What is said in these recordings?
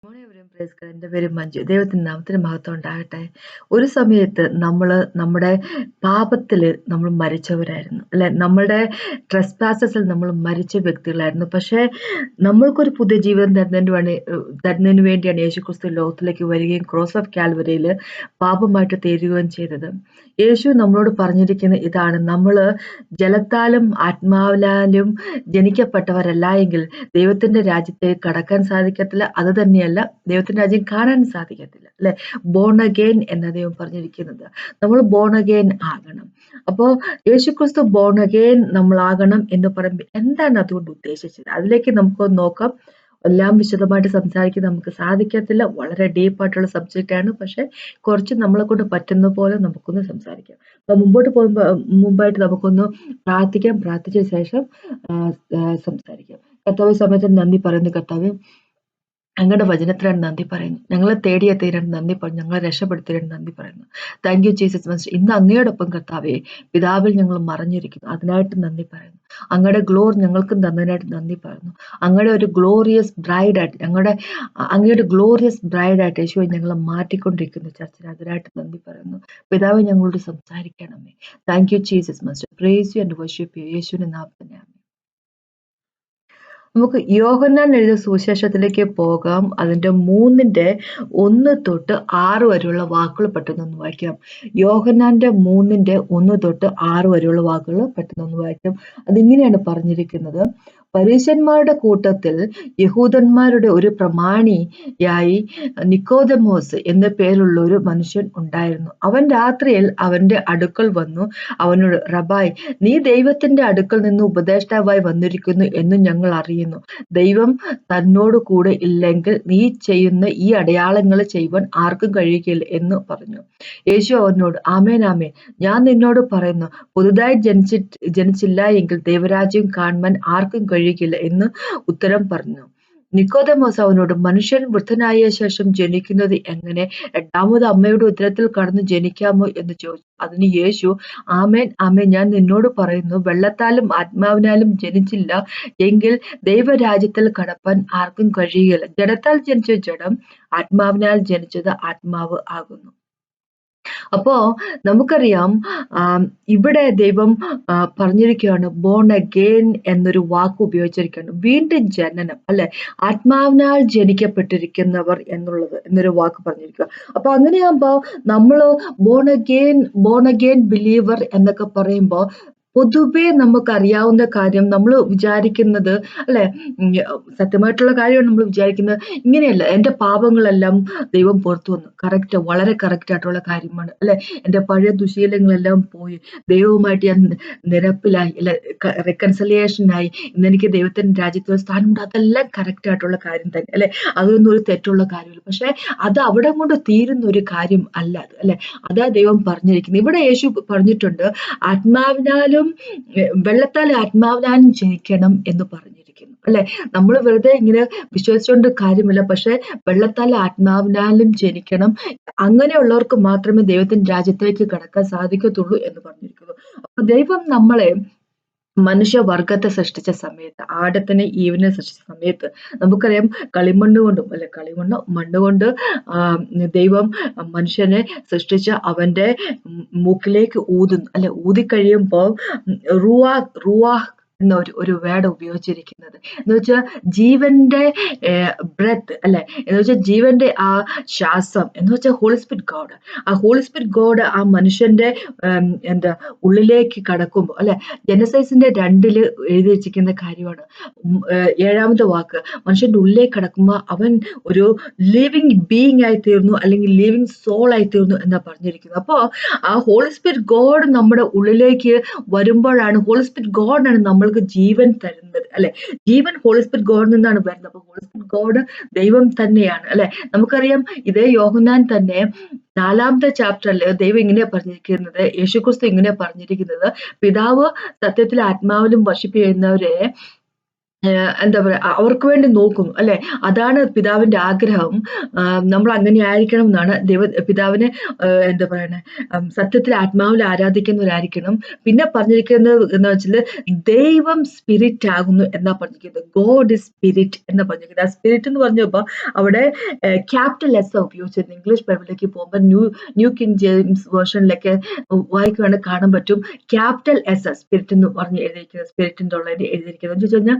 Morning praise God. എൻ്റെ പേര് മഞ്ജു. ദൈവത്തിൻ്റെ നാമത്തിന് മഹത്വം ഉണ്ടാകട്ടെ. ഒരു സമയത്ത് നമ്മൾ നമ്മുടെ പാപത്തിൽ നമ്മൾ മരിച്ചവരായിരുന്നു, അല്ലെ? നമ്മുടെ ട്രെസ്പാസസിൽ നമ്മൾ മരിച്ച വ്യക്തികളായിരുന്നു. പക്ഷേ നമ്മൾക്കൊരു പുതിയ ജീവിതം തരുന്നതിന് വേണ്ടിയാണ് യേശുക്രിസ്തു ലോകത്തിലേക്ക് വരികയും ക്രോസ് ഓഫ് കാൽവരിയിൽ പാപമായിട്ട് തീരുകയും ചെയ്തത്. യേശു നമ്മളോട് പറഞ്ഞിരിക്കുന്ന ഇതാണ്: നമ്മൾ ജലത്താലും ആത്മാവിലാലും ജനിക്കപ്പെട്ടവരല്ല എങ്കിൽ ദൈവത്തിന്റെ രാജ്യത്തേക്ക് കടക്കാൻ സാധിക്കത്തില്ല. അത് തന്നെയല്ല, ദൈവത്തിന്റെ രാജ്യം കാണാൻ സാധിക്കത്തില്ല, അല്ലെ? ബോൺ അഗെയിൻ എന്ന ദൈവം പറഞ്ഞിരിക്കുന്നത്. നമ്മൾ ബോൺ അഗെയിൻ ആകണം. അപ്പോൾ യേശുക്രിസ്തു ബോൺ അഗെയിൻ നമ്മളാകണം എന്ന് പറയുമ്പോൾ എന്താണ് അതുകൊണ്ട് ഉദ്ദേശിച്ചത്? അതിലേക്ക് നമുക്ക് നോക്കാം. എല്ലാം വിശദമായിട്ട് സംസാരിക്കാൻ നമുക്ക് സാധിക്കത്തില്ല. വളരെ ഡീപ്പായിട്ടുള്ള സബ്ജക്റ്റാണ്. പക്ഷെ കുറച്ച് നമ്മളെ കൊണ്ട് പറ്റുന്ന പോലെ നമുക്കൊന്ന് സംസാരിക്കാം. അപ്പൊ മുമ്പായിട്ട് നമുക്കൊന്ന് പ്രാർത്ഥിക്കാം. പ്രാർത്ഥിച്ച ശേഷം സംസാരിക്കാം. കർത്താവ് സമയത്തിന് നന്ദി പറയുന്നു. കർത്താവ്, ഞങ്ങളുടെ വചനത്തിനാണ് നന്ദി പറയുന്നു. ഞങ്ങളെ തേടിയെത്തിയതിനാണ് നന്ദി പറഞ്ഞു. ഞങ്ങളെ രക്ഷപ്പെടുത്തിയതിനാണ് നന്ദി പറയുന്നു. Thank you Jesus master. ഇന്ന് അങ്ങയോടൊപ്പം കർത്താവെ പിതാവിൽ ഞങ്ങൾ മറഞ്ഞിരിക്കുന്നു. അതിനായിട്ട് നന്ദി പറയുന്നു. അങ്ങയുടെ ഗ്ലോറി ഞങ്ങൾക്കും തന്നതിനായിട്ട് നന്ദി പറയുന്നു. അങ്ങയുടെ ഒരു ഗ്ലോറിയസ് ബ്രൈഡായിട്ട് അങ്ങയുടെ ഗ്ലോറിയസ് ബ്രൈഡായിട്ട് യേശുവെ ഞങ്ങളെ മാറ്റിക്കൊണ്ടിരിക്കുന്നു ചർച്ചിൽ. അതിനായിട്ട് നന്ദി പറയുന്നു. പിതാവ്, ഞങ്ങളോട് സംസാരിക്കണമേ. Thank you Jesus master. Praise you and worship you. യേശുവിന്റെ നാമത്തിൽ. നമുക്ക് യോഹന്നാൻ എഴുതിയ സുവിശേഷത്തിലേക്ക് പോകാം. അതിന്റെ 3:1 തൊട്ട് 6 വരെയുള്ള വാക്കുകൾ പെട്ടെന്നൊന്ന് വായിക്കാം. യോഹന്നാന്റെ 3:1 തൊട്ട് 6 വരെയുള്ള വാക്കുകൾ പെട്ടെന്നൊന്ന് വായിക്കാം. അതിങ്ങനെയാണ് പറഞ്ഞിരിക്കുന്നത്: പരീശന്മാരുടെ കൂട്ടത്തിൽ യഹൂദന്മാരുടെ ഒരു പ്രമാണിയായി നിക്കോദെമോസ് എന്ന പേരുള്ള ഒരു മനുഷ്യൻ ഉണ്ടായിരുന്നു. അവൻ രാത്രിയിൽ അവന്റെ അടുക്കൽ വന്നു അവനോട്, റബായ്, നീ ദൈവത്തിന്റെ അടുക്കൽ നിന്ന് ഉപദേഷ്ടാവായി വന്നിരിക്കുന്നു എന്ന് ഞങ്ങൾ അറിയുന്നു. ദൈവം തന്നോട് കൂടെ ഇല്ലെങ്കിൽ നീ ചെയ്യുന്ന ഈ അടയാളങ്ങൾ ചെയ്യുവാൻ ആർക്കും കഴിയുകയില്ല എന്ന് പറഞ്ഞു. യേശു അവനോട്, ആമേൻ ആമേൻ, ഞാൻ നിന്നോട് പറയുന്നു, പുതുതായി ജനിച്ചില്ല എങ്കിൽ ദൈവരാജ്യം കാണുവാൻ ആർക്കും കഴിയുകയില്ല എന്ന് ഉത്തരം പറഞ്ഞു. നിക്കോദെമോസ് അവനോട്, മനുഷ്യൻ വൃദ്ധനായ ശേഷം ജനിക്കുന്നത് എങ്ങനെ? രണ്ടാമത് അമ്മയുടെ ഉദരത്തിൽ കടന്നു ജനിക്കാമോ എന്ന് ചോദിച്ചു. അതിന് യേശു, ആമേൻ ആമേൻ, ഞാൻ നിന്നോട് പറയുന്നു, വെള്ളത്താലും ആത്മാവിനാലും ജനിച്ചില്ല എങ്കിൽ ദൈവരാജ്യത്തിൽ കടപ്പാൻ ആർക്കും കഴിയുകയില്ല. ജഡത്താൽ ജനിച്ച ജഡം, ആത്മാവിനാൽ ജനിച്ചത് ആത്മാവ് ആകുന്നു. അപ്പോ നമുക്കറിയാം, ഇവിടെ ദൈവം പറഞ്ഞിരിക്കുകയാണ്, ബോൺ അഗെയിൻ എന്നൊരു വാക്ക് ഉപയോഗിച്ചിരിക്കുകയാണ്. വീണ്ടും ജനനം, അല്ലെ? ആത്മാവിനാൽ ജനിക്കപ്പെട്ടിരിക്കുന്നവർ എന്നൊരു വാക്ക് പറഞ്ഞിരിക്കുക. അപ്പൊ അങ്ങനെയാകുമ്പോ നമ്മള് ബോൺ അഗെയിൻ ബിലീവർ എന്നൊക്കെ പറയുമ്പോ പൊതുവെ നമുക്കറിയാവുന്ന കാര്യം, നമ്മൾ വിചാരിക്കുന്നത്, അല്ലെ, സത്യമായിട്ടുള്ള കാര്യമാണ് നമ്മൾ വിചാരിക്കുന്നത്. ഇങ്ങനെയല്ല, എൻ്റെ പാപങ്ങളെല്ലാം ദൈവം പുറത്തു വന്നു. കറക്റ്റ്, വളരെ കറക്റ്റ് ആയിട്ടുള്ള കാര്യമാണ്, അല്ലെ? എൻ്റെ പഴയ ദുശീലങ്ങളെല്ലാം പോയി ദൈവവുമായിട്ട് ഞാൻ നിരപ്പിലായി, അല്ലെ, റെക്കൺസിലിയേഷനായി. ഇന്നെനിക്ക് ദൈവത്തിന്റെ രാജ്യത്തിൽ സ്ഥാനമുണ്ട്. അതെല്ലാം കറക്റ്റ് ആയിട്ടുള്ള കാര്യം തന്നെ, അല്ലെ? അതൊന്നും ഒരു തെറ്റുള്ള കാര്യമില്ല. പക്ഷെ അത് അവിടെ കൊണ്ട് തീരുന്ന ഒരു കാര്യം അല്ല അത്, അല്ലെ? അതാ ദൈവം പറഞ്ഞിരിക്കുന്നത്. ഇവിടെ യേശു പറഞ്ഞിട്ടുണ്ട്, ആത്മാവിനാലും വെള്ളത്താലും ആത്മാവിനാലും ജനിക്കണം എന്ന് പറഞ്ഞിരിക്കുന്നു, അല്ലെ? നമ്മൾ വെറുതെ ഇങ്ങനെ വിശ്വസിച്ചുകൊണ്ട് കാര്യമില്ല. പക്ഷെ വെള്ളത്താലും ആത്മാവിനാലും ജനിക്കണം. അങ്ങനെയുള്ളവർക്ക് മാത്രമേ ദൈവത്തിന്റെ രാജ്യത്തേക്ക് കടക്കാൻ സാധിക്കത്തുള്ളൂ എന്ന് പറഞ്ഞിരിക്കുന്നു. അപ്പൊ ദൈവം നമ്മളെ, മനുഷ്യവർഗത്തെ സൃഷ്ടിച്ച സമയത്ത്, ആദത്തിനെ ഈവിനെ സൃഷ്ടിച്ച സമയത്ത് നമുക്കറിയാം, കളിമണ്ണ് കൊണ്ടും, അല്ലെ, മണ്ണ് കൊണ്ട് ദൈവം മനുഷ്യനെ സൃഷ്ടിച്ച് അവന്റെ മൂക്കിലേക്ക് ഊതുന്നു, അല്ലെ? ഊതിക്കഴിയുമ്പോൾ റുവാഹ് എന്ന ഒരു വേർഡ് ഉപയോഗിച്ചിരിക്കുന്നത് എന്ന് വെച്ചാൽ ജീവന്റെ ബ്രെത്ത്, അല്ലെ? എന്ന് വെച്ചാൽ ജീവന്റെ ആ ശ്വാസം എന്ന് വെച്ചാൽ ഹോളി സ്പിരിറ്റ് ഗോഡ്. ആ ഹോളി സ്പിരിറ്റ് ഗോഡ് ആ മനുഷ്യന്റെ ഉള്ളിലേക്ക് കടക്കുമ്പോൾ, അല്ലെ? ജനസൈസിന്റെ 2 എഴുതി വെച്ചിരിക്കുന്ന കാര്യമാണ്. 7ാമത്തെ വാക്ക്, മനുഷ്യന്റെ ഉള്ളിലേക്ക് കടക്കുമ്പോൾ അവൻ ഒരു ലിവിങ് ബീയിങ് ആയി തീർന്നു, അല്ലെങ്കിൽ ലിവിങ് സോൾ ആയി തീർന്നു എന്നാ പറഞ്ഞിരിക്കുന്നത്. അപ്പോ ആ ഹോളി സ്പിരിറ്റ് ഗോഡ് നമ്മുടെ ഉള്ളിലേക്ക് വരുമ്പോഴാണ്, ഹോളി സ്പിരിറ്റ് ഗോഡാണ് നമ്മൾക്ക് ജീവൻ തരുന്നത്, അല്ലെ? ജീവൻ ഹോളി സ്പിരിറ്റ് ഗോഡിൽ നിന്നാണ് വരുന്നത്. അപ്പൊ ഹോളി സ്പിരിറ്റ് ഗോഡ് ദൈവം തന്നെയാണ്, അല്ലെ? നമുക്കറിയാം, ഇതേ യോഹന്നാൻ തന്നെ 4ാമത്തെ ചാപ്റ്ററിൽ ദൈവം ഇങ്ങനെയാ പറഞ്ഞിരിക്കുന്നത്, യേശുക്രിസ്തു ഇങ്ങനെയാ പറഞ്ഞിരിക്കുന്നത്, പിതാവ് സത്യത്തിൽ ആത്മാവിലും വർഷിപ്പ് ചെയ്യുന്നവരെ എന്താ പറയാ, അവർക്ക് വേണ്ടി നോക്കുന്നു അല്ലെ. അതാണ് പിതാവിന്റെ ആഗ്രഹം. നമ്മൾ അങ്ങനെ ആയിരിക്കണം എന്നാണ് പിതാവിനെ എന്താ പറയണേ, സത്യത്തിൽ ആത്മാവിൽ ആരാധിക്കുന്നവരായിരിക്കണം. പിന്നെ പറഞ്ഞിരിക്കുന്നത് എന്ന് വെച്ചാൽ ദൈവം സ്പിരിറ്റ് ആകുന്നു എന്നാ പറഞ്ഞിരിക്കുന്നത്. ഗോഡ് ഇസ് സ്പിരിറ്റ് എന്നാ പറഞ്ഞിരിക്കുന്നത്. ആ സ്പിരിറ്റ് എന്ന് പറഞ്ഞപ്പോ അവിടെ ക്യാപിറ്റൽ എസ് ഉപയോഗിച്ചിരുന്നത്. ഇംഗ്ലീഷ് ബൈബിളിലേക്ക് പോകുമ്പോൾ ന്യൂ കിങ് ജെയിംസ് വേർഷനിലൊക്കെ വായിക്കുവാണെങ്കിൽ കാണാൻ പറ്റും ക്യാപിറ്റൽ എസ് സ്പിരിറ്റ് എന്ന് പറഞ്ഞ് എഴുതിയിരിക്കുന്നത്. സ്പിരിറ്റിന്റെ ഉള്ളത് എഴുതിയിരിക്കുന്നത് എന്ന് വെച്ച് കഴിഞ്ഞാൽ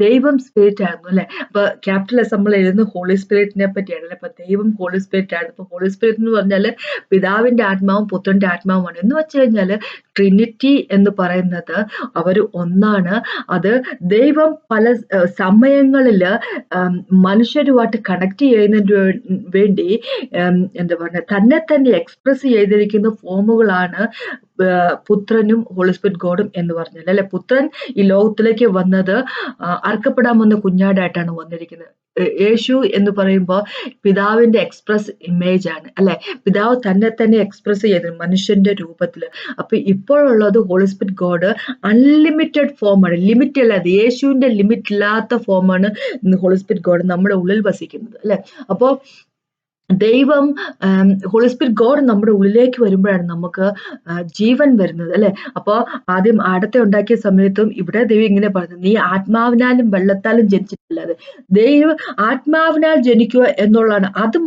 ദൈവം സ്പിരിറ്റ് ആയിരുന്നു അല്ലെ. അപ്പൊ ക്യാപിറ്റൽ എസ് നമ്മൾ എഴുതുന്ന ഹോളി സ്പിരിറ്റിനെ പറ്റിയാണ് അല്ലെ. അപ്പൊ ദൈവം ഹോളി സ്പിരിറ്റ് ആയിരുന്നു. ഇപ്പൊ ഹോളി സ്പിരിറ്റ് എന്ന് പറഞ്ഞാല് പിതാവിന്റെ ആത്മാവും പുത്രന്റെ ആത്മാവുമാണ്. എന്ന് വെച്ച് കഴിഞ്ഞാല് ട്രിനിറ്റി എന്ന് പറയുന്നത് അവര് ഒന്നാണ്. അത് ദൈവം പല സമയങ്ങളില് മനുഷ്യരുമായിട്ട് കണക്ട് ചെയ്യുന്നതിന് വേണ്ടി എന്താ പറയുക, തന്നെ എക്സ്പ്രസ് ചെയ്തിരിക്കുന്ന ഫോമുകളാണ് പുത്രനും ഹോളി സ്പിരിറ്റ് ഗോഡും എന്ന് പറഞ്ഞാൽ അല്ലെ. പുത്രൻ ഈ ലോകത്തിലേക്ക് വന്നത് അർക്കപ്പെടാൻ വന്ന കുഞ്ഞാടായിട്ടാണ് വന്നിരിക്കുന്നത്. യേശു എന്ന് പറയുമ്പോൾ പിതാവിന്റെ എക്സ്പ്രസ് ഇമേജ് ആണ് അല്ലെ. പിതാവ് തന്നെ എക്സ്പ്രസ് ചെയ്ത് മനുഷ്യന്റെ രൂപത്തില്. അപ്പൊ ഇപ്പോഴുള്ളത് ഹോളി സ്പിരിറ്റ് ഗോഡ് അൺലിമിറ്റഡ് ഫോമാണ്, ലിമിറ്റ് അല്ലാതെ, യേശുവിന്റെ ലിമിറ്റ് ഇല്ലാത്ത ഫോമാണ് ഹോളി സ്പിരിറ്റ് ഗോഡ് നമ്മുടെ ഉള്ളിൽ വസിക്കുന്നത് അല്ലെ. അപ്പോ ദൈവം ഹോളി സ്പിരിറ്റ് ഗോഡ് നമ്മുടെ ഉള്ളിലേക്ക് വരുമ്പോഴാണ് നമുക്ക് ജീവൻ വരുന്നത് അല്ലെ. അപ്പൊ ആദ്യം ആടത്തെ ഉണ്ടാക്കിയ സമയത്തും ഇവിടെ ദൈവം ഇങ്ങനെ പറഞ്ഞു, നീ ആത്മാവിനാലും വെള്ളത്താലും ജനിച്ചിട്ടില്ലാതെ ദൈവം ആത്മാവിനാൽ ജനിക്കുക എന്നുള്ളതാണ്. അത്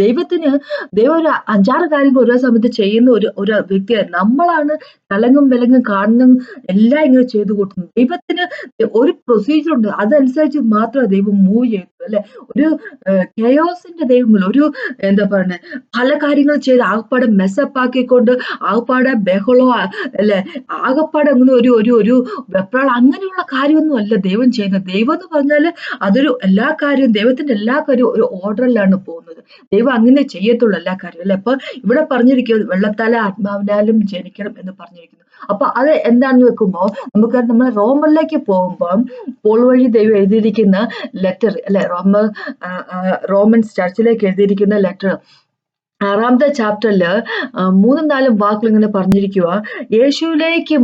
ദൈവത്തിന് ദൈവം ഒരു 5-6 കാര്യങ്ങൾ ഓരോ സമയത്ത് ചെയ്യുന്ന ഒരു വ്യക്തിയാണ്. നമ്മളാണ് തലങ്ങും വിലങ്ങും കാണുന്ന എല്ലാം ഇങ്ങനെ ചെയ്തു കൂട്ടുന്നത്. ദൈവത്തിന് ഒരു പ്രൊസീജിയർ ഉണ്ട്, അതനുസരിച്ച് മാത്രമേ ദൈവം മൂവ് ചെയ്യുന്നത് അല്ലെ. ഒരു കെയോസിന്റെ ദൈവമില്ല. ഒരു എന്താ പറയുന്നത്, പല കാര്യങ്ങൾ ചെയ്ത് ആകപ്പാടെ മെസ്സപ്പ് ആക്കിക്കൊണ്ട് ആകപ്പാടെ ബഹളോ അല്ലെ, ആകപ്പാടെ അങ്ങനെ ഒരു വെപ്രാളം അങ്ങനെയുള്ള കാര്യമൊന്നും അല്ല ദൈവം ചെയ്യുന്നത്. ദൈവം എന്ന് പറഞ്ഞാല് അതൊരു എല്ലാ കാര്യവും, ദൈവത്തിന്റെ എല്ലാ കാര്യവും ഒരു ഓർഡറിലാണ് പോകുന്നത്. ദൈവം അങ്ങനെ ചെയ്യത്തുള്ളൂ എല്ലാ കാര്യവും അല്ലെ. അപ്പൊ ഇവിടെ പറഞ്ഞിരിക്കുന്നത് വെള്ളത്താലെ ആത്മാവിനാലും ജനിക്കണം എന്ന് പറഞ്ഞിരിക്കുന്നു. അപ്പൊ അത് എന്താണെന്ന് വെക്കുമ്പോ നമുക്ക് നമ്മൾ റോമനിലേക്ക് പോകുമ്പോൾ പോൾ വഴി ദൈവം എഴുതിയിരിക്കുന്ന ലെറ്റർ അല്ലെ, റോമൻസ് ചർച്ചിലേക്ക് എഴുതിയിരിക്കുന്ന ലെറ്റർ 6ാമത്തെ ചാപ്റ്ററില് 3-4 വാക്കുകൾ ഇങ്ങനെ പറഞ്ഞിരിക്കുക. യേശുവിലേക്കും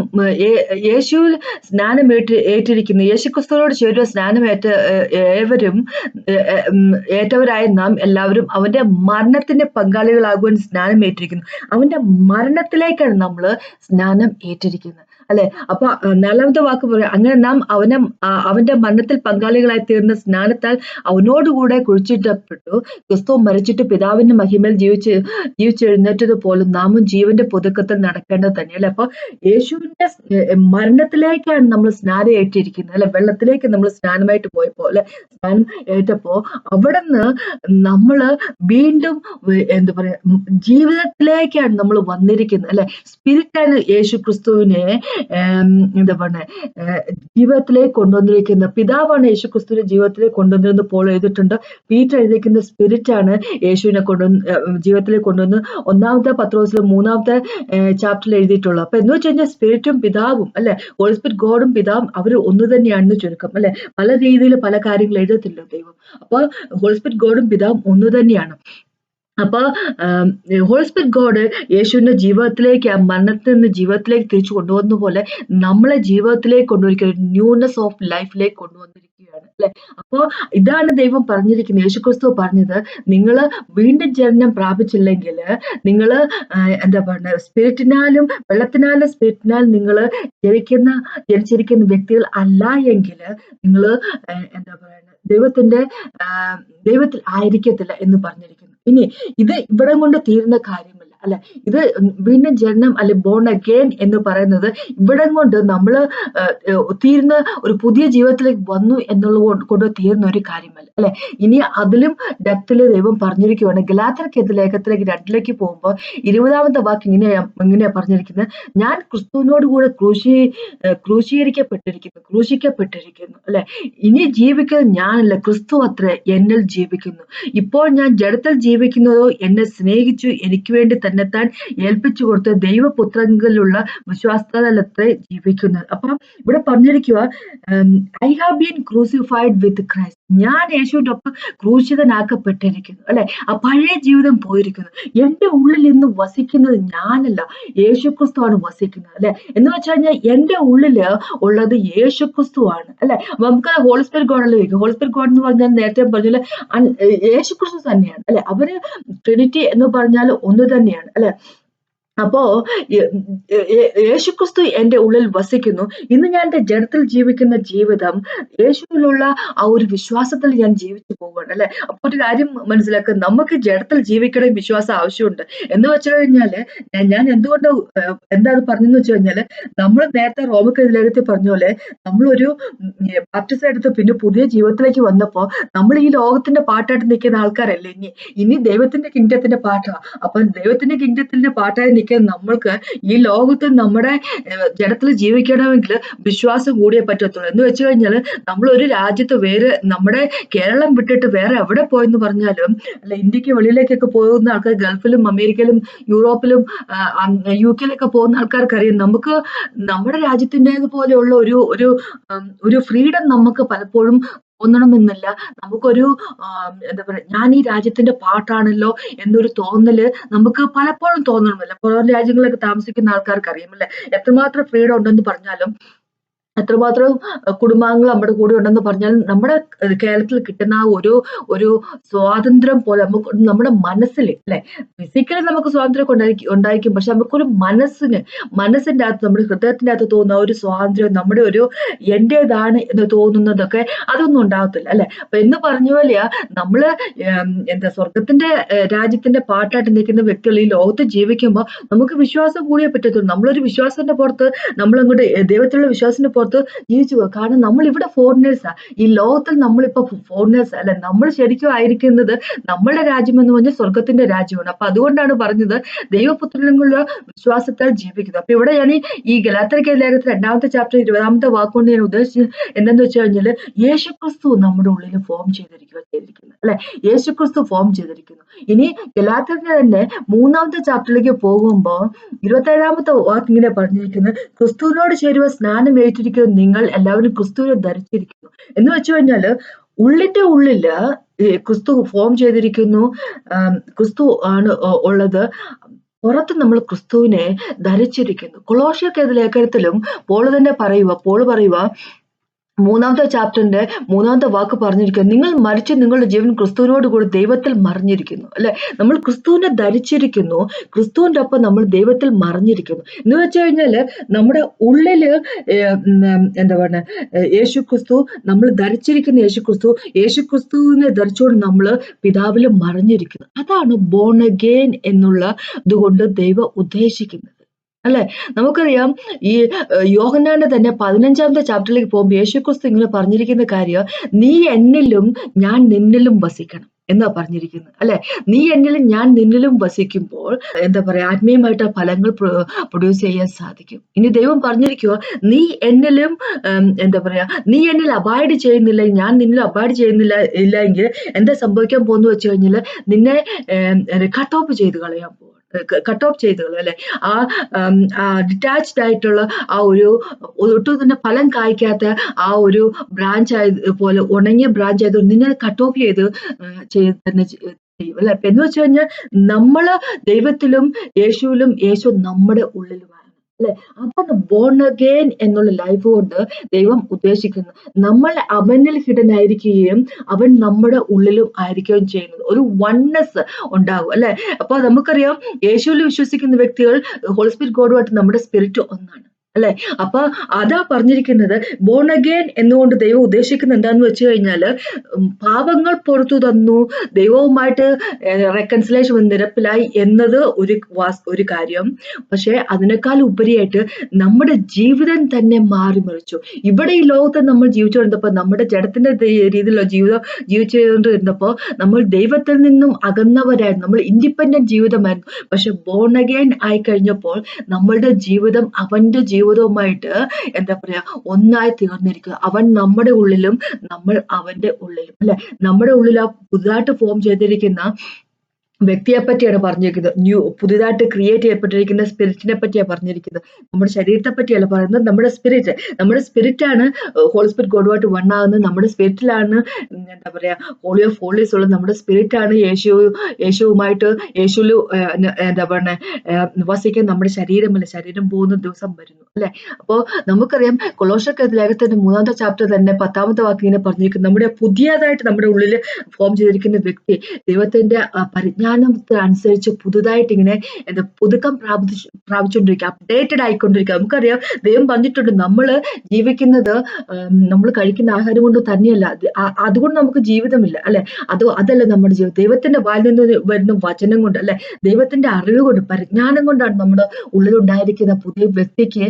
യേശുവിൽ സ്നാനം ഏറ്റിരിക്കുന്ന യേശുക്രിസ്തുവിനോട് ചേരുവ സ്നാനമേറ്റ ഏവരും ഏറ്റവരായ നാം എല്ലാവരും അവന്റെ മരണത്തിന്റെ പങ്കാളികളാകുവാൻ സ്നാനം ഏറ്റിരിക്കുന്നു. അവന്റെ മരണത്തിലേക്കാണ് നമ്മൾ സ്നാനം ഏറ്റിരിക്കുന്നത് അല്ലെ. അപ്പൊ 4ാമത്തെ വാക്ക് പറയാം, അങ്ങനെ നാം അവന്റെ മരണത്തിൽ പങ്കാളികളായി തീർന്ന സ്നാനത്താൽ അവനോടുകൂടെ കുഴിച്ചിട്ടപ്പെട്ടു. ക്രിസ്തു മരിച്ചിട്ട് പിതാവിന്റെ മഹിമയിൽ ജീവിച്ചെഴുന്നേറ്റത് പോലും നാമും ജീവന്റെ പുതുക്കത്തിൽ നടക്കേണ്ടത് തന്നെ അല്ലെ. അപ്പൊ യേശുവിന്റെ മരണത്തിലേക്കാണ് നമ്മൾ സ്നാനം ഏറ്റിരിക്കുന്നത് അല്ലെ. വെള്ളത്തിലേക്ക് നമ്മൾ സ്നാനമായിട്ട് പോയപ്പോ അല്ലെ, സ്നാനം ഏറ്റപ്പോ അവിടുന്ന് നമ്മള് വീണ്ടും എന്താ പറയാ, ജീവിതത്തിലേക്കാണ് നമ്മൾ വന്നിരിക്കുന്നത് അല്ലെ. സ്പിരിറ്റാണ് യേശു ക്രിസ്തുവിനെ എന്താ പറഞ്ഞ ജീവിതത്തിലേക്ക് കൊണ്ടുവന്നിരിക്കുന്നത്. പിതാവാണ് യേശു ക്രിസ്തുവിനെ ജീവിതത്തിലേക്ക് കൊണ്ടുവന്നിരുന്നത് പോൾ എഴുതിയിട്ടുണ്ട്. പീറ്റർ എഴുതിയിരിക്കുന്ന സ്പിരിറ്റാണ് യേശുവിനെ ജീവിതത്തിലേക്ക് കൊണ്ടുവന്ന് 1-ാമത്തെ പത്രോസിലെ 3-ാമത്തെ ചാപ്റ്ററിൽ എഴുതിയിട്ടുള്ളത്. അപ്പൊ എന്ന് വെച്ച് കഴിഞ്ഞാൽ സ്പിരിറ്റും പിതാവും അല്ലെ, ഹോളി സ്പിരിറ്റ് ഗോഡും പിതാവും അവർ ഒന്ന് തന്നെയാണെന്ന് ചുരുക്കം അല്ലെ. പല രീതിയിൽ പല കാര്യങ്ങൾ എഴുതത്തില്ല ദൈവം. അപ്പൊ ഹോളി സ്പിരിറ്റ് ഗോഡും പിതാവും ഒന്ന് തന്നെയാണ്. അപ്പൊ ഹോളി സ്പിരിറ്റ് ഗോഡ് യേശുവിന്റെ ജീവിതത്തിലേക്ക്, ആ മരണത്തിൽ നിന്ന് ജീവിതത്തിലേക്ക് തിരിച്ചു കൊണ്ടുവന്ന പോലെ നമ്മളെ ജീവിതത്തിലേക്ക് കൊണ്ടുവരിക, ന്യൂനെസ് ഓഫ് ലൈഫിലേക്ക് കൊണ്ടുവന്നിരിക്കുകയാണ് അല്ലെ. അപ്പോ ഇതാണ് ദൈവം പറഞ്ഞിരിക്കുന്നത്. യേശുക്രിസ്തു പറഞ്ഞത്, നിങ്ങള് വീണ്ടും ജനനം പ്രാപിച്ചില്ലെങ്കിൽ നിങ്ങള് എന്താ പറയുക, സ്പിരിറ്റിനാലും വെള്ളത്തിനാലും സ്പിരിറ്റിനാലും നിങ്ങള് ജനിച്ചിരിക്കുന്ന വ്യക്തികൾ അല്ല എങ്കിൽ നിങ്ങള് എന്താ പറയുക, ദൈവത്തിൽ ആയിരിക്കത്തില്ല എന്ന് പറഞ്ഞിരിക്കുന്നു. ഇനി ഇത് ഇവിടെ കൊണ്ട് തീരുന്ന കാര്യമല്ല അല്ലെ. ഇത് വീണ്ടും ജനനം അല്ലെ, ബോൺ അഗെയിൻ എന്ന് പറയുന്നത് ഇവിടെ കൊണ്ട് നമ്മള് തീരുന്ന ഒരു പുതിയ ജീവിതത്തിലേക്ക് വന്നു എന്നുള്ളത് കൊണ്ട് തീരുന്ന ഒരു കാര്യമല്ല അല്ലെ. ഇനി അതിലും ഡെപ്തില് ദൈവം പറഞ്ഞിരിക്കുകയാണ്. ഗലാത്യർക്കെതിരെ ലേഖനത്തിലേക്ക് 2 പോകുമ്പോൾ 20-ാമത്തെ വാക്ക് ഇങ്ങനെയാ പറഞ്ഞിരിക്കുന്നത്, ഞാൻ ക്രിസ്തുവിനോട് കൂടെ ക്രൂശിക്കപ്പെട്ടിരിക്കുന്നു അല്ലെ. ഇനി ജീവിക്കുന്നത് ഞാനല്ല, ക്രിസ്തു അത്രേ എന്നിൽ ജീവിക്കുന്നു. ഇപ്പോൾ ഞാൻ ജഡത്തിൽ ജീവിക്കുന്നതോ എന്നെ സ്നേഹിച്ചു എനിക്ക് വേണ്ടി തന്നെത്താൻ ഏൽപ്പിച്ചു കൊടുത്ത ദൈവപുത്രങ്ങളിലുള്ള വിശ്വാസത്താലത്രേ ജീവിക്കുന്നത്. അപ്പൊ ഇവിടെ പറഞ്ഞിരിക്കുക, I have been crucified with Christ. ഞാൻ യേശുവിന്റെ ഒപ്പം ക്രൂശിതനാക്കപ്പെട്ടിരിക്കുന്നു, അല്ലെ? ആ പഴയ ജീവിതം പോയിരിക്കുന്നു. എന്റെ ഉള്ളിൽ ഇന്ന് വസിക്കുന്നത് ഞാനല്ല, യേശുക്രിസ്തുവാണ് വസിക്കുന്നത്, അല്ലെ? എന്ന് വെച്ച് കഴിഞ്ഞാൽ എന്റെ ഉള്ളില് ഉള്ളത് യേശുക്രിസ്തുവാണ്, അല്ലെ? അപ്പൊ നമുക്ക് ഹോളി സ്പിരിറ്റ് ഗോഡ് അല്ലേ ചോദിക്കും. ഹോളി സ്പിരിറ്റ് ഗോഡ് എന്ന് പറഞ്ഞാൽ നേരത്തെ പറഞ്ഞ യേശുക്രിസ്തു തന്നെയാണ്, അല്ലെ? അവര് ട്രിനിറ്റി എന്ന് പറഞ്ഞാൽ ഒന്ന് തന്നെയാണ്, അല്ലെ? അപ്പോ യേശുക്രിസ്തു എന്റെ ഉള്ളിൽ വസിക്കുന്നു. ഇന്ന് ഞാൻ എന്റെ ജഡത്തിൽ ജീവിക്കുന്ന ജീവിതം യേശുവിലുള്ള ആ ഒരു വിശ്വാസത്തിൽ ഞാൻ ജീവിച്ചു പോവുകയാണ്, അല്ലെ? അപ്പൊ ഒരു കാര്യം മനസ്സിലാക്കുക, നമുക്ക് ജഡത്തിൽ ജീവിക്കണ വിശ്വാസം ആവശ്യമുണ്ട്. എന്ന് വെച്ച് കഴിഞ്ഞാല് ഞാൻ എന്തുകൊണ്ട് എന്താ അത് പറഞ്ഞെന്ന് വെച്ച് കഴിഞ്ഞാല്, നമ്മൾ നേരത്തെ റോമക്കെതിരെ ലേഖനത്തിൽ പറഞ്ഞ പോലെ നമ്മളൊരു ബാപ്റ്റിസം എടുത്ത് പിന്നെ പുതിയ ജീവിതത്തിലേക്ക് വന്നപ്പോ നമ്മൾ ഈ ലോകത്തിന്റെ പാട്ടായിട്ട് നിൽക്കുന്ന ആൾക്കാരല്ലേ ഇനി ദൈവത്തിന്റെ കിങ്ഡത്തിന്റെ പാട്ടാ. അപ്പൊ ദൈവത്തിന്റെ കിങ്ഡത്തിന്റെ പാട്ടായി നിൽക്കുന്ന നമ്മൾക്ക് ഈ ലോകത്ത് നമ്മുടെ ജനത്തിൽ ജീവിക്കണമെങ്കിൽ വിശ്വാസം കൂടിയേ പറ്റത്തുള്ളൂ. എന്ന് വെച്ച് കഴിഞ്ഞാൽ നമ്മൾ ഒരു രാജ്യത്ത് നമ്മുടെ കേരളം വിട്ടിട്ട് വേറെ എവിടെ പോയെന്ന് പറഞ്ഞാലും, അല്ല, ഇന്ത്യക്ക് വെളിയിലേക്കൊക്കെ പോകുന്ന ആൾക്കാർ, ഗൾഫിലും അമേരിക്കയിലും യൂറോപ്പിലും UK-യിലൊക്കെ പോകുന്ന ആൾക്കാർക്കറിയാം, നമുക്ക് നമ്മുടെ രാജ്യത്തിൻ്റെതുപോലെയുള്ള ഒരു ഫ്രീഡം നമുക്ക് പലപ്പോഴും തോന്നണമെന്നില്ല. നമുക്കൊരു എന്താ പറയാ, ഞാൻ ഈ രാജ്യത്തിന്റെ പാർട്ടാണല്ലോ എന്നൊരു തോന്നല് നമുക്ക് പലപ്പോഴും തോന്നണമെന്നില്ല. പുറം രാജ്യങ്ങളിലൊക്കെ താമസിക്കുന്ന ആൾക്കാർക്ക് അറിയാം, അല്ലെ? എത്രമാത്രം ഫ്രീഡം ഉണ്ടെന്ന് പറഞ്ഞാലും, എത്രമാത്രം കുടുംബാംഗങ്ങൾ നമ്മുടെ കൂടെ ഉണ്ടെന്ന് പറഞ്ഞാൽ, നമ്മുടെ കേരളത്തിൽ കിട്ടുന്ന ആ ഒരു സ്വാതന്ത്ര്യം പോലെ നമുക്ക് നമ്മുടെ മനസ്സിൽ, അല്ലെ? ഫിസിക്കലി നമുക്ക് സ്വാതന്ത്ര്യം ഉണ്ടായിരിക്കും, പക്ഷെ നമുക്കൊരു മനസ്സിന്റെ അകത്ത്, നമ്മുടെ ഹൃദയത്തിന്റെ അകത്ത് തോന്നുന്ന ഒരു സ്വാതന്ത്ര്യം, നമ്മുടെ ഒരു എന്റേതാണ് എന്ന് തോന്നുന്നതൊക്കെ അതൊന്നും ഉണ്ടാകത്തില്ല, അല്ലെ? അപ്പൊ എന്ന് പറഞ്ഞ പോലെയാ നമ്മള് എന്താ സ്വർഗത്തിന്റെ രാജ്യത്തിന്റെ പാട്ടായിട്ട് നിൽക്കുന്ന വ്യക്തികൾ ഈ ലോകത്ത് ജീവിക്കുമ്പോൾ നമുക്ക് വിശ്വാസം കൂടിയേ പറ്റത്തുള്ളൂ. നമ്മളൊരു വിശ്വാസത്തിന്റെ പുറത്ത്, നമ്മളങ്ങോട്ട് ദൈവത്തിലുള്ള വിശ്വാസത്തിന്റെ പുറത്ത് ജീവിച്ചു പോകും. കാരണം നമ്മൾ ഇവിടെ ഫോറിനേഴ്സാ. ഈ ലോകത്തിൽ നമ്മളിപ്പോ ഫോറിനേഴ്സ് അല്ല. നമ്മൾ ശരിക്കും ആയിരിക്കുന്നത് നമ്മുടെ രാജ്യം എന്ന് പറഞ്ഞാൽ സ്വർഗത്തിന്റെ രാജ്യമാണ്. അപ്പൊ അതുകൊണ്ടാണ് പറഞ്ഞത് ദൈവപുത്രനുള്ള വിശ്വാസത്താൽ ജീവിക്കുന്നത്. അപ്പൊ ഇവിടെ ഞാൻ ഈ ഗലാത്യർക്കെതിരെ ലേഖനത്തിൽ 2-ാമത്തെ ചാപ്റ്റർ 20-ാമത്തെ വാക്കുകൊണ്ട് ഞാൻ ഉദ്ദേശിച്ചത് എന്താന്ന് വെച്ച് കഴിഞ്ഞാല്, യേശുക്രിസ്തു നമ്മുടെ ഉള്ളിൽ ഫോം ചെയ്തിരിക്കുന്നത്, അല്ലെ? യേശുക്രിസ്തു ഫോം ചെയ്തിരിക്കുന്നു. ഇനി ഗലാത്യരുടെ തന്നെ 3-ാമത്തെ ചാപ്റ്ററിലേക്ക് പോകുമ്പോ 27-ാമത്തെ വാക്ക് ഇങ്ങനെ പറഞ്ഞിരിക്കുന്നത്, ക്രിസ്തുവിനോട് ചേരുവ സ്നാനം ഏറ്റിരിക്കുന്ന നിങ്ങൾ എല്ലാവരും ക്രിസ്തുവിനെ ധരിച്ചിരിക്കുന്നു. എന്ന് വെച്ച് കഴിഞ്ഞാല് ഉള്ളിന്റെ ഉള്ളില് ക്രിസ്തു ഫോം ചെയ്തിരിക്കുന്നു. ക്രിസ്തു ആണ് ഉള്ളത്. പുറത്ത് നമ്മൾ ക്രിസ്തുവിനെ ധരിച്ചിരിക്കുന്നു. കൊളോസ്യർക്കെതിരെ ലേഖനത്തിലും പോള് പറയുക 3-ാമത്തെ ചാപ്റ്ററിന്റെ 3-ാമത്തെ വാക്ക് പറഞ്ഞിരിക്കുക, നിങ്ങൾ മരിച്ച് നിങ്ങളുടെ ജീവൻ ക്രിസ്തുവിനോട് കൂടി ദൈവത്തിൽ മറിഞ്ഞിരിക്കുന്നു, അല്ലെ? നമ്മൾ ക്രിസ്തുവിനെ ധരിച്ചിരിക്കുന്നു, ക്രിസ്തുവിന്റെ ഒപ്പം നമ്മൾ ദൈവത്തിൽ മറിഞ്ഞിരിക്കുന്നു. എന്ന് വെച്ച് കഴിഞ്ഞാല് നമ്മുടെ ഉള്ളില് എന്താ പറയുക, യേശുക്രിസ്തു, നമ്മൾ ധരിച്ചിരിക്കുന്ന യേശുക്രിസ്തുവിനെ ധരിച്ചുകൊണ്ട് നമ്മള് പിതാവിൽ മറിഞ്ഞിരിക്കുന്നു. അതാണ് ബോൺ അഗെയിൻ എന്നുള്ള ഇതുകൊണ്ട് ദൈവം ഉദ്ദേശിക്കുന്നത്, അല്ലെ? നമുക്കറിയാം, ഈ യോഹന്നാന്റെ തന്നെ 15-ാമത്തെ ചാപ്റ്ററിലേക്ക് പോകുമ്പോൾ യേശുക്രിസ്തു ഇങ്ങനെ പറഞ്ഞിരിക്കുന്ന കാര്യം, നീ എന്നിലും ഞാൻ നിന്നിലും വസിക്കണം എന്നാ പറഞ്ഞിരിക്കുന്നത്, അല്ലെ? നീ എന്നിലും ഞാൻ നിന്നിലും വസിക്കുമ്പോൾ എന്താ പറയാ, ആത്മീയമായിട്ട് ആ ഫലങ്ങൾ പ്രൊഡ്യൂസ് ചെയ്യാൻ സാധിക്കും. ഇനി ദൈവം പറഞ്ഞിരിക്കുക, നീ എന്നിലും എന്താ പറയാ, നീ എന്നിൽ അബൈഡ് ചെയ്യുന്നില്ല, ഞാൻ നിന്നിൽ അബൈഡ് ഇല്ല എങ്കിൽ എന്താ സംഭവിക്കാൻ പോകുന്നു വെച്ച് കഴിഞ്ഞാൽ, നിന്നെ കട്ട് ഓഫ് ചെയ്ത് കളയാൻ പോകും, അല്ലെ? ഡിറ്റാച്ച്ഡ് ആയിട്ടുള്ള ആ ഒട്ടും തന്നെ ഫലം കായ്ക്കാത്ത ആ ഒരു ബ്രാഞ്ച് പോലെ, ഉണങ്ങിയ ബ്രാഞ്ച് ആയത് നിന്നെ കട്ട് ഓഫ് തന്നെ ചെയ്യും, അല്ലെ? എന്ന് വെച്ച് കഴിഞ്ഞാൽ നമ്മള് ദൈവത്തിലും യേശുവിലും, യേശു നമ്മുടെ ഉള്ളിലുമാണ്, അല്ലെ? അതാണ് ബോൺ അഗെയിൻ എന്നുള്ള ലൈഫ് കൊണ്ട് ദൈവം ഉദ്ദേശിക്കുന്നത്. നമ്മൾ അവനിൽ ഹിഡൻ ആയിരിക്കുകയും അവൻ നമ്മുടെ ഉള്ളിലും ആയിരിക്കുകയും ചെയ്യുന്നത്, ഒരു വൺനെസ് ഉണ്ടാകും, അല്ലെ? അപ്പൊ നമുക്കറിയാം, യേശുവിൽ വിശ്വസിക്കുന്ന വ്യക്തികൾ ഹോളി സ്പിരിറ്റ് ഗോഡുമായിട്ട് നമ്മുടെ സ്പിരിറ്റ് ഒന്നാണ്, അല്ലെ? അപ്പൊ അതാ പറഞ്ഞിരിക്കുന്നത്. ബോൺ അഗെയിൻ എന്നുകൊണ്ട് ദൈവം ഉദ്ദേശിക്കുന്നത് എന്താന്ന് വെച്ച് കഴിഞ്ഞാല്, പാപങ്ങൾ പുറത്തു തന്നു, ദൈവവുമായിട്ട് റെക്കൺസിലേഷൻ നിരപ്പിലായി എന്നത് ഒരു കാര്യം. പക്ഷെ അതിനേക്കാൾ ഉപരിയായിട്ട് നമ്മുടെ ജീവിതം തന്നെ മാറിമറിച്ചു. ഇവിടെ ഈ ലോകത്ത് നമ്മൾ ജീവിച്ചുകൊണ്ടിരുന്നപ്പോ, നമ്മുടെ ജഡത്തിന്റെ രീതിയിലുള്ള ജീവിതം ജീവിച്ചുകൊണ്ടിരുന്നപ്പോ നമ്മൾ ദൈവത്തിൽ നിന്നും അകന്നവരായിരുന്നു, നമ്മൾ ഇൻഡിപെൻഡന്റ് ജീവിതമായിരുന്നു. പക്ഷെ ബോൺ അഗെയിൻ ആയി കഴിഞ്ഞപ്പോൾ നമ്മളുടെ ജീവിതം അവന്റെ ജീവിതവുമായിട്ട് എന്താ പറയാ, ഒന്നായി തീർന്നിരിക്കുക. അവൻ നമ്മുടെ ഉള്ളിലും നമ്മൾ അവന്റെ ഉള്ളിലും, അല്ലെ? നമ്മുടെ ഉള്ളിൽ ആ പുതുതായിട്ട് ഫോം ചെയ്തിരിക്കുന്ന വ്യക്തിയെ പറ്റിയാണ് പറഞ്ഞിരിക്കുന്നത്. പുതിയതായിട്ട് ക്രിയേറ്റ് ചെയ്യപ്പെട്ടിരിക്കുന്ന സ്പിരിറ്റിനെ പറ്റിയാണ് പറഞ്ഞിരിക്കുന്നത്. നമ്മുടെ ശരീരത്തെ പറ്റിയല്ല പറയുന്നത്. നമ്മുടെ സ്പിരിറ്റാണ് ഹോളി സ്പിരിറ്റ് ഗോഡുമായിട്ട് വൺ ആകുന്നത്. നമ്മുടെ സ്പിരിറ്റിലാണ് എന്താ പറയാ ഹോളി ഓഫ് ഹോളീസ് ഉള്ളത്. നമ്മുടെ സ്പിരിറ്റാണ് യേശുവുമായിട്ട് യേശുവിൽ എന്താ പറയുക വസിക്കാൻ നമ്മുടെ ശരീരമല്ല. ശരീരം പോകുന്ന ദിവസം വരുന്നു അല്ലെ. അപ്പോ നമുക്കറിയാം കൊളോസ്യർ ലേഖനത്തിന്റെ 3-ാമത്തെ ചാപ്റ്റർ തന്നെ 10-ാമത്തെ വാക്ക് ഇങ്ങനെ പറഞ്ഞിരിക്കുന്നു. നമ്മുടെ പുതിയതായിട്ട് നമ്മുടെ ഉള്ളിൽ ഫോം ചെയ്തിരിക്കുന്ന വ്യക്തി ദൈവത്തിന്റെ പരിജ്ഞാനത്തിനനുസരിച്ച് പുതുതായിട്ട് ഇങ്ങനെ എന്താ പുതുക്കം പ്രാപിച്ചുകൊണ്ടിരിക്കുക, അപ്ഡേറ്റഡ് ആയിക്കൊണ്ടിരിക്കുക. നമുക്കറിയാം ദൈവം പറഞ്ഞിട്ടുണ്ട് നമ്മള് ജീവിക്കുന്നത് നമ്മൾ കഴിക്കുന്ന ആഹാരം കൊണ്ട് തന്നെയല്ല, അതുകൊണ്ട് നമുക്ക് ജീവിതമില്ല അല്ലെ. അതല്ല നമ്മുടെ ജീവിതം. ദൈവത്തിന്റെ വായിൽ നിന്ന് വരുന്ന വചനം കൊണ്ട് അല്ലെ, ദൈവത്തിന്റെ അറിവ് കൊണ്ട് പരിജ്ഞാനം കൊണ്ടാണ് നമ്മുടെ ഉള്ളിലുണ്ടായിരിക്കുന്ന പുതിയ വ്യക്തിക്ക്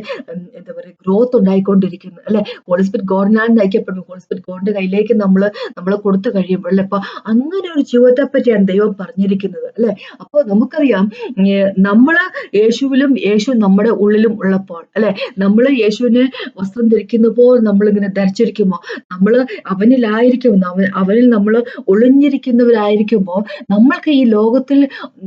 എന്താ പറയുക ഗ്രോത്ത് ഉണ്ടായിക്കൊണ്ടിരിക്കുന്നത് അല്ലെ. ഹോളി സ്പിരിറ്റ് ഗോഡിനാൽ നയിക്കപ്പെടും. ഹോളി സ്പിരിറ്റ് ഗോഡിന്റെ കയ്യിലേക്ക് നമ്മളെ കൊടുത്തു കഴിയുമ്പോൾ അല്ലെ. അപ്പൊ അങ്ങനെ ഒരു ജീവിതത്തെ പറ്റിയാണ് ദൈവം പറഞ്ഞിരിക്കുന്നത് അല്ലെ. അപ്പൊ നമുക്കറിയാം നമ്മള് യേശുവിലും യേശു നമ്മുടെ ഉള്ളിലും ഉള്ളപ്പോൾ അല്ലെ, നമ്മള് യേശുവിനെ വസ്ത്രം ധരിക്കുന്നപ്പോൾ നമ്മളിങ്ങനെ ധരിച്ചിരിക്കുമ്പോ നമ്മള് അവനിൽ നമ്മൾ ഒളിഞ്ഞിരിക്കുന്നവരായിരിക്കുമ്പോൾ നമ്മൾക്ക് ഈ ലോകത്തിൽ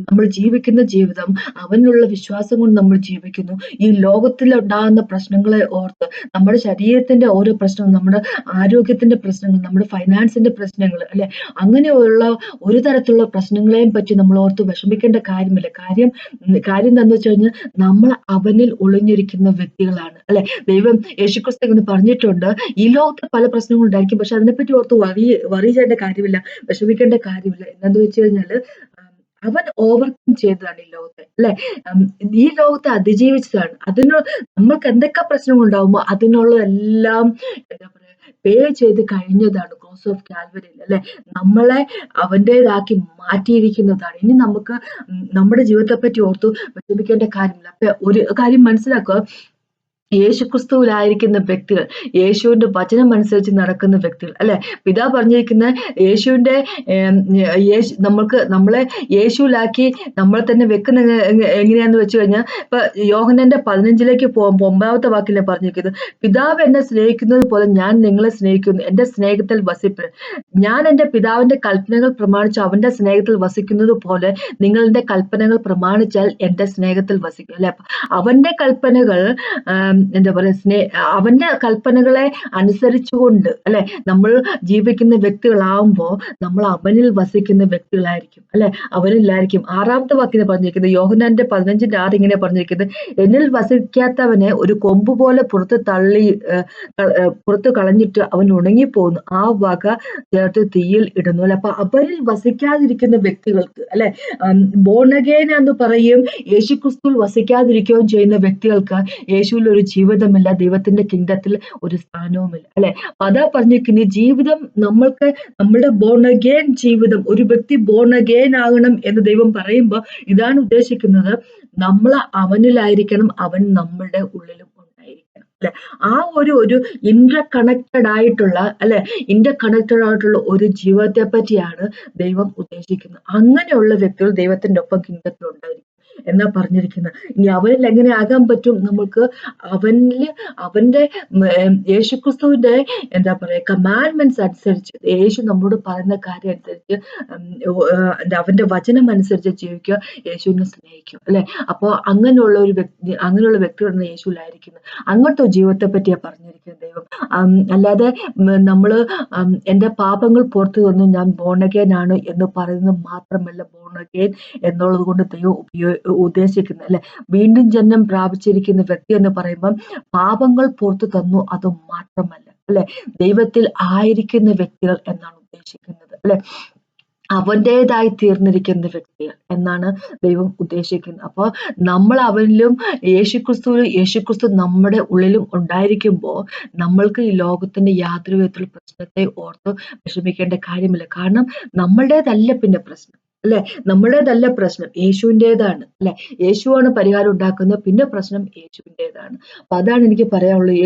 നമ്മൾ ജീവിക്കുന്ന ജീവിതം അവനിലുള്ള വിശ്വാസം കൊണ്ട് നമ്മൾ ജീവിക്കുന്നു. ഈ ലോകത്തിൽ ഉണ്ടാകുന്ന പ്രശ്നങ്ങളെ ഓർത്ത് നമ്മുടെ ശരീരത്തിന്റെ ഓരോ പ്രശ്നങ്ങൾ, നമ്മുടെ ആരോഗ്യത്തിന്റെ പ്രശ്നങ്ങൾ, നമ്മുടെ ഫൈനാൻസിന്റെ പ്രശ്നങ്ങൾ അല്ലെ, അങ്ങനെയുള്ള ഒരു തരത്തിലുള്ള പ്രശ്നങ്ങളെയും പറ്റി നമ്മൾ ഓർത്ത് വിഷമിക്കേണ്ട കാര്യമില്ല. കാര്യം എന്താന്ന് വെച്ച് കഴിഞ്ഞാൽ നമ്മൾ അവനിൽ ഒളിഞ്ഞിരിക്കുന്ന വ്യക്തികളാണ് അല്ലെ. ദൈവം യേശുക്രിസ്തു എന്ന് പറഞ്ഞിട്ടുണ്ട്, ഈ ലോകത്ത് പല പ്രശ്നങ്ങളും ഉണ്ടായിരിക്കും, പക്ഷെ അതിനെപ്പറ്റി ഓർത്ത് വറി ചെയ്യേണ്ട കാര്യമില്ല, വിഷമിക്കേണ്ട കാര്യമില്ല. എന്താന്ന് വെച്ച് കഴിഞ്ഞാല് അവൻ ഓവർകം ചെയ്തതാണ് ഈ ലോകത്തെ അല്ലെ. ഈ ലോകത്തെ അതിജീവിച്ചതാണ്. നമ്മൾക്ക് എന്തൊക്കെ പ്രശ്നങ്ങൾ ഉണ്ടാവുമോ അതിനുള്ള എല്ലാം എന്താ പറയാ പേ ചെയ്ത് കഴിഞ്ഞതാണ് ക്രോസ് ഓഫ് കാൽവരിയിൽ അല്ലെ. നമ്മളെ അവന്റേതാക്കി മാറ്റിയിരിക്കുന്നതാണ്. ഇനി നമുക്ക് നമ്മുടെ ജീവിതത്തെ പറ്റി ഓർത്തു വിഷമിക്കേണ്ട കാര്യമില്ല. അപ്പൊ ഒരു കാര്യം മനസ്സിലാക്കുക, യേശുക്രിസ്തുവിലായിരിക്കുന്ന വ്യക്തികൾ, യേശുവിന്റെ വചനം അനുസരിച്ച് നടക്കുന്ന വ്യക്തികൾ അല്ലെ. പിതാവ് പറഞ്ഞിരിക്കുന്ന യേശുവിന്റെ നമ്മളെ യേശുവിലാക്കി നമ്മളെ തന്നെ വെക്കുന്ന എങ്ങനെയാന്ന് വെച്ച് കഴിഞ്ഞാൽ, ഇപ്പൊ യോഹന്നാന്റെ 15-ലേക്ക് പോകുമ്പോൾ 9-ാമത്തെ വാക്കിലെ പറഞ്ഞിരിക്കുന്നത്, പിതാവ് എന്നെ സ്നേഹിക്കുന്നത് പോലെ ഞാൻ നിങ്ങളെ സ്നേഹിക്കുന്നു, എന്റെ സ്നേഹത്തിൽ വസിപ്പൻ. ഞാൻ എന്റെ പിതാവിന്റെ കൽപ്പനകൾ പ്രമാണിച്ച് അവന്റെ സ്നേഹത്തിൽ വസിക്കുന്നത് പോലെ നിങ്ങളുടെ കൽപ്പനകൾ പ്രമാണിച്ചാൽ എന്റെ സ്നേഹത്തിൽ വസിക്കും അല്ലെ. അവന്റെ കൽപ്പനകൾ എന്താ പറയാ അവന്റെ കൽപ്പനകളെ അനുസരിച്ചുകൊണ്ട് അല്ലെ നമ്മൾ ജീവിക്കുന്ന വ്യക്തികളാവുമ്പോ നമ്മൾ അവനിൽ വസിക്കുന്ന വ്യക്തികളായിരിക്കും അല്ലെ, അവനിലായിരിക്കും. 6-ാമത്തെ വാക്കിനെ പറഞ്ഞിരിക്കുന്നത് യോഹന്നാന്റെ 15-6 ഇങ്ങനെ പറഞ്ഞിരിക്കുന്നത്, എന്നിൽ വസിക്കാത്തവനെ ഒരു കൊമ്പ് പോലെ പുറത്ത് കളഞ്ഞിട്ട് അവൻ ഉണങ്ങിപ്പോകുന്നു, ആ വക ചേർത്ത് തീയിൽ ഇടുന്നു അല്ലെ. അപ്പൊ അവരിൽ വസിക്കാതിരിക്കുന്ന വ്യക്തികൾക്ക് അല്ലെ, ബോൺ അഗൈൻ എന്ന് പറയും, യേശുക്രിസ്തുവിൽ വസിക്കാതിരിക്കുകയും ചെയ്യുന്ന വ്യക്തികൾക്ക് യേശുവിൽ ഒരു ജീവിതമില്ല, ദൈവത്തിന്റെ കിങ്ഡത്തിൽ ഒരു സ്ഥാനവുമില്ല അല്ലെ. അതാ പറഞ്ഞിരിക്കുന്നത് ജീവിതം നമ്മുടെ ബോൺ അഗൈൻ ജീവിതം, ഒരു വ്യക്തി ബോൺ അഗൈൻ ആകണം എന്ന് ദൈവം പറയുമ്പോൾ ഇതാണ് ഉദ്ദേശിക്കുന്നത്, നമ്മൾ അവനിലായിരിക്കണം, അവൻ നമ്മളുടെ ഉള്ളിലും ഉണ്ടായിരിക്കണം അല്ലെ. ആ ഒരു ഇന്റർ കണക്റ്റഡ് ആയിട്ടുള്ള ഒരു ജീവിതത്തെ പറ്റിയാണ് ദൈവം ഉദ്ദേശിക്കുന്നത്. അങ്ങനെയുള്ള വ്യക്തികൾ ദൈവത്തിന്റെ ഒപ്പം കിങ്ഡത്തിൽ ഉണ്ടായിരിക്കും എന്നാ പറഞ്ഞിരിക്കുന്നത്. ഇനി അവനിൽ എങ്ങനെ ആകാൻ പറ്റും നമുക്ക്? അവന്റെ യേശുക്രിസ്തുവിന്റെ എന്താ പറയാ കമാൻഡ്മെന്റ്സ് അനുസരിച്ച്, യേശു നമ്മളോട് പറയുന്ന കാര്യം അനുസരിച്ച്, അവന്റെ വചനം അനുസരിച്ച് ജീവിക്കുക, യേശുവിനെ സ്നേഹിക്കുക അല്ലെ. അപ്പൊ അങ്ങനെയുള്ള വ്യക്തികളാണ് യേശുവിലായിരിക്കുന്നത്. അങ്ങനത്തെ ജീവിതത്തെ പറ്റിയാ പറഞ്ഞിരിക്കുന്നത് ദൈവം. അല്ലാതെ നമ്മള് എന്റെ പാപങ്ങൾ പുറത്തു തന്നു, ഞാൻ ബോൺ അഗൈൻ ആണ് എന്ന് പറയുന്നത് മാത്രമല്ല ബോൺ അഗൈൻ എന്നുള്ളത് കൊണ്ട് ദൈവം ഉദ്ദേശിക്കുന്നത് അല്ലെ. വീണ്ടും ജന്മം പ്രാപിച്ചിരിക്കുന്ന വ്യക്തി എന്ന് പറയുമ്പം പാപങ്ങൾ പുറത്തു തന്നു അത് മാത്രമല്ല അല്ലെ, ദൈവത്തിൽ ആയിരിക്കുന്ന വ്യക്തികൾ എന്നാണ് ഉദ്ദേശിക്കുന്നത് അല്ലെ. അവന്റേതായി തീർന്നിരിക്കുന്ന വ്യക്തികൾ എന്നാണ് ദൈവം ഉദ്ദേശിക്കുന്നത്. അപ്പൊ നമ്മൾ അവനിലും യേശുക്രിസ്തു നമ്മുടെ ഉള്ളിലും ഉണ്ടായിരിക്കുമ്പോൾ നമ്മൾക്ക് ഈ ലോകത്തിന്റെ യാതൊരു വിധത്തിലുള്ള പ്രശ്നത്തെ ഓർത്ത് വിഷമിക്കേണ്ട കാര്യമില്ല. കാരണം നമ്മളുടേതല്ല പിന്നെ പ്രശ്നം അല്ലെ, നമ്മുടേതല്ല പ്രശ്നം, യേശുവിൻ്റെതാണ് അല്ലെ. യേശുവാണ് പരിഹാരം ഉണ്ടാക്കുന്നത്, പിന്നെ പ്രശ്നം യേശുവിൻ്റെതാണ്. അപ്പൊ അതാണ് എനിക്ക് പറയാനുള്ളത്.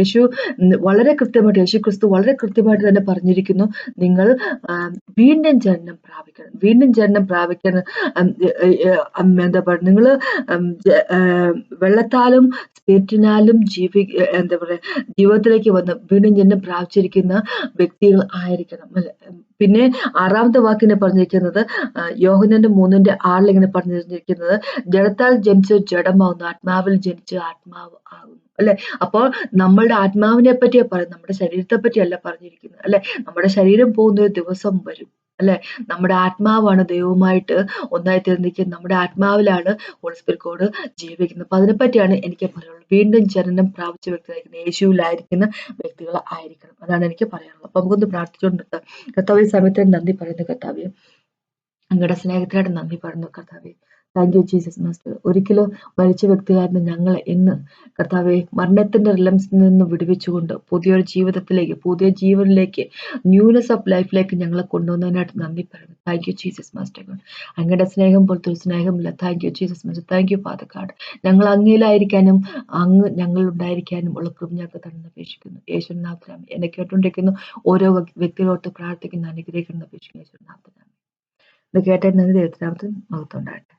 യേശുക്രിസ്തു വളരെ കൃത്യമായിട്ട് തന്നെ പറഞ്ഞിരിക്കുന്നു, നിങ്ങൾ വീണ്ടും ജനനം പ്രാപിക്കണം. എന്താ പറയുക, നിങ്ങള് വെള്ളത്താലും സ്പിരിറ്റിനാലും എന്താ പറയാ ജീവിതത്തിലേക്ക് വന്ന് വീണ്ടും ജന്മം പ്രാപിച്ചിരിക്കുന്ന വ്യക്തികൾ ആയിരിക്കണം അല്ലെ. പിന്നെ 6-ാമത്തെ വാക്കിനെ പറഞ്ഞിരിക്കുന്നത് യോഹന്നാന്റെ 3:6 ഇങ്ങനെ പറഞ്ഞിരിക്കുന്നത് ജഡത്താൽ ജനിച്ച് ജഡമാവുന്നു, ആത്മാവിൽ ജനിച്ച് ആത്മാവ് ആകുന്നു. അല്ലെ? അപ്പോൾ നമ്മളുടെ ആത്മാവിനെ പറ്റിയാ പറയുന്നത്, നമ്മുടെ ശരീരത്തെ പറ്റിയല്ല പറഞ്ഞിരിക്കുന്നത്. അല്ലെ? നമ്മുടെ ശരീരം പോകുന്ന ഒരു ദിവസം വരും. അല്ലെ? നമ്മുടെ ആത്മാവാണ് ദൈവവുമായിട്ട് ഒന്നായി തീർന്നിരിക്കുന്നത്. നമ്മുടെ ആത്മാവിലാണ് ഹോളി സ്പിരിറ്റ് ഗോഡ് ജീവിക്കുന്നത്. അപ്പൊ അതിനെപ്പറ്റിയാണ് എനിക്ക് പറയാനുള്ളത്. വീണ്ടും ജനനം പ്രാപിച്ച വ്യക്തികളായിരിക്കുന്ന, യേശുവിലായിരിക്കുന്ന വ്യക്തികൾ ആയിരിക്കണം. അതാണ് എനിക്ക് പറയാനുള്ളത്. അപ്പൊ നമുക്കൊന്ന് പ്രാർത്ഥിച്ചുകൊണ്ട് നിർത്താം. കർത്താവേ, ഈ സമയത്തിന് നന്ദി പറയുന്നു കർത്താവേ. അങ്ങയുടെ സ്നേഹത്തിനായിട്ട് നന്ദി പറയുന്നു കർത്താവേ. Thank you Jesus master. ഒരിക്കലും മരിച്ച വ്യക്തിയായിരുന്ന ഞങ്ങളെ ഇന്ന് കർത്താവെ മരണത്തിന്റെ റിലംസിൽ നിന്ന് വിടുവിച്ചുകൊണ്ട് പുതിയൊരു ജീവിതത്തിലേക്ക്, പുതിയ ജീവനിലേക്ക്, ന്യൂനെസ് ഓഫ് ലൈഫിലേക്ക് ഞങ്ങളെ കൊണ്ടുവന്നതിനായിട്ട് നന്ദി പറയുന്നു. Thank you Jesus master God. അങ്ങയുടെ സ്നേഹം പോലത്തെ ഒരു സ്നേഹമില്ല. Thank you Jesus master. Thank you father God. ഞങ്ങൾ അങ്ങയിലായിരിക്കാനും അങ്ങ് ഞങ്ങൾ ഉണ്ടായിരിക്കാനും ഉള്ള കൃപ ഞങ്ങൾക്ക് തന്നെ അപേക്ഷിക്കുന്നു. യേശുനാഥനാമേ. എന്നെ കേട്ടുകൊണ്ടിരിക്കുന്നു ഓരോ വ്യക്തികളോട്ട് പ്രാർത്ഥിക്കുന്ന അനുഗ്രഹിക്കുന്ന അപേക്ഷിക്കുന്നു. യേശുനാഥനാമേ. ഇത് കേട്ടതിന് ദൈവത്തിനാമത്തിൽ മഹത്വം ഉണ്ടാകട്ടെ.